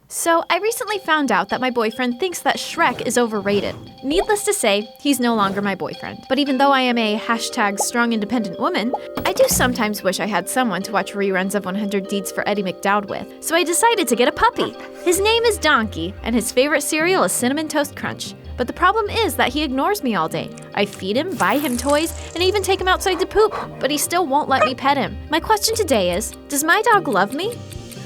So, I recently found out that my boyfriend thinks that Shrek is overrated. Needless to say, he's no longer my boyfriend. But even though I am a #strong independent woman, I do sometimes wish I had someone to watch reruns of 100 Deeds for Eddie McDowd with. So I decided to get a puppy. His name is Donkey, and his favorite cereal is Cinnamon Toast Crunch. But the problem is that he ignores me all day. I feed him, buy him toys, and even take him outside to poop, but he still won't let me pet him. My question today is, does my dog love me?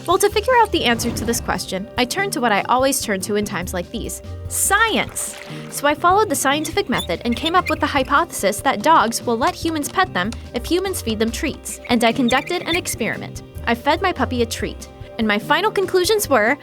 Well, to figure out the answer to this question, I turned to what I always turn to in times like these: science! So I followed the scientific method and came up with the hypothesis that dogs will let humans pet them if humans feed them treats. And I conducted an experiment. I fed my puppy a treat, and my final conclusions were,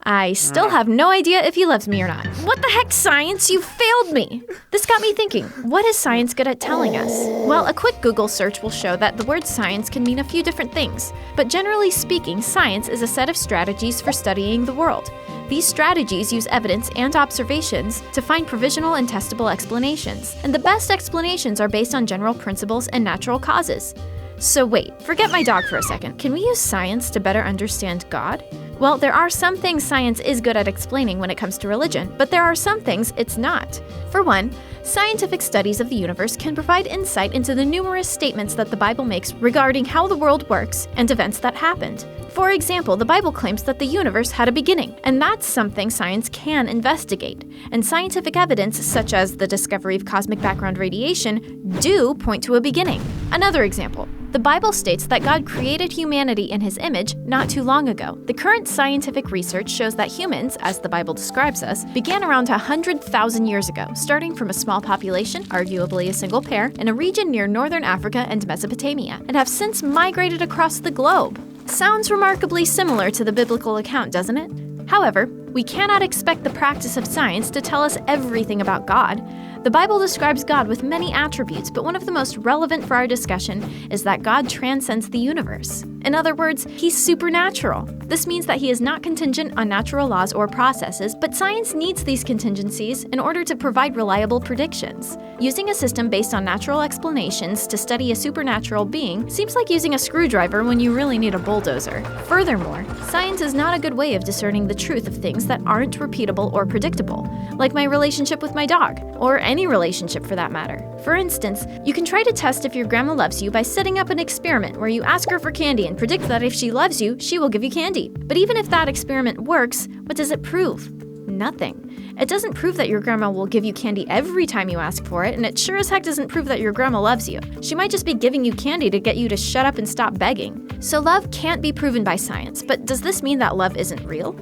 I still have no idea if he loves me or not. What the heck, science? You failed me! This got me thinking, what is science good at telling us? Well, a quick Google search will show that the word science can mean a few different things. But generally speaking, science is a set of strategies for studying the world. These strategies use evidence and observations to find provisional and testable explanations. And the best explanations are based on general principles and natural causes. So wait, forget my dog for a second. Can we use science to better understand God? Well, there are some things science is good at explaining when it comes to religion, but there are some things it's not. For one, scientific studies of the universe can provide insight into the numerous statements that the Bible makes regarding how the world works and events that happened. For example, the Bible claims that the universe had a beginning, and that's something science can investigate. And scientific evidence, such as the discovery of cosmic background radiation, do point to a beginning. Another example. The Bible states that God created humanity in His image not too long ago. The current scientific research shows that humans, as the Bible describes us, began around 100,000 years ago, starting from a small population, arguably a single pair, in a region near northern Africa and Mesopotamia, and have since migrated across the globe. Sounds remarkably similar to the biblical account, doesn't it? However, we cannot expect the practice of science to tell us everything about God. The Bible describes God with many attributes, but one of the most relevant for our discussion is that God transcends the universe. In other words, He's supernatural. This means that He is not contingent on natural laws or processes, but science needs these contingencies in order to provide reliable predictions. Using a system based on natural explanations to study a supernatural being seems like using a screwdriver when you really need a bulldozer. Furthermore, science is not a good way of discerning the truth of things that aren't repeatable or predictable, like my relationship with my dog, or any relationship for that matter. For instance, you can try to test if your grandma loves you by setting up an experiment where you ask her for candy and predict that if she loves you, she will give you candy. But even if that experiment works, what does it prove? Nothing. It doesn't prove that your grandma will give you candy every time you ask for it, and it sure as heck doesn't prove that your grandma loves you. She might just be giving you candy to get you to shut up and stop begging. So love can't be proven by science, but does this mean that love isn't real?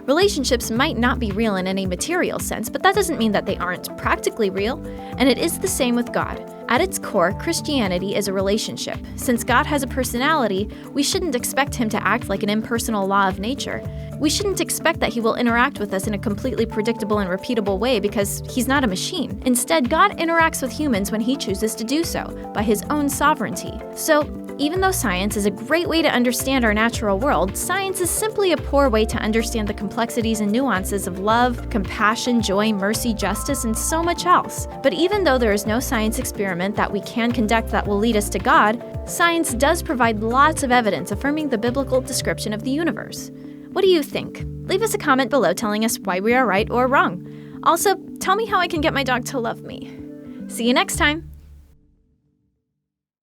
Relationships might not be real in any material sense, but that doesn't mean that they aren't practically real. And it is the same with God. At its core, Christianity is a relationship. Since God has a personality, we shouldn't expect Him to act like an impersonal law of nature. We shouldn't expect that He will interact with us in a completely predictable and repeatable way because He's not a machine. Instead, God interacts with humans when He chooses to do so, by His own sovereignty. So, even though science is a great way to understand our natural world, science is simply a poor way to understand the complexities and nuances of love, compassion, joy, mercy, justice, and so much else. But even though there is no science experiment that we can conduct that will lead us to God, science does provide lots of evidence affirming the biblical description of the universe. What do you think? Leave us a comment below telling us why we are right or wrong. Also, tell me how I can get my dog to love me. See you next time!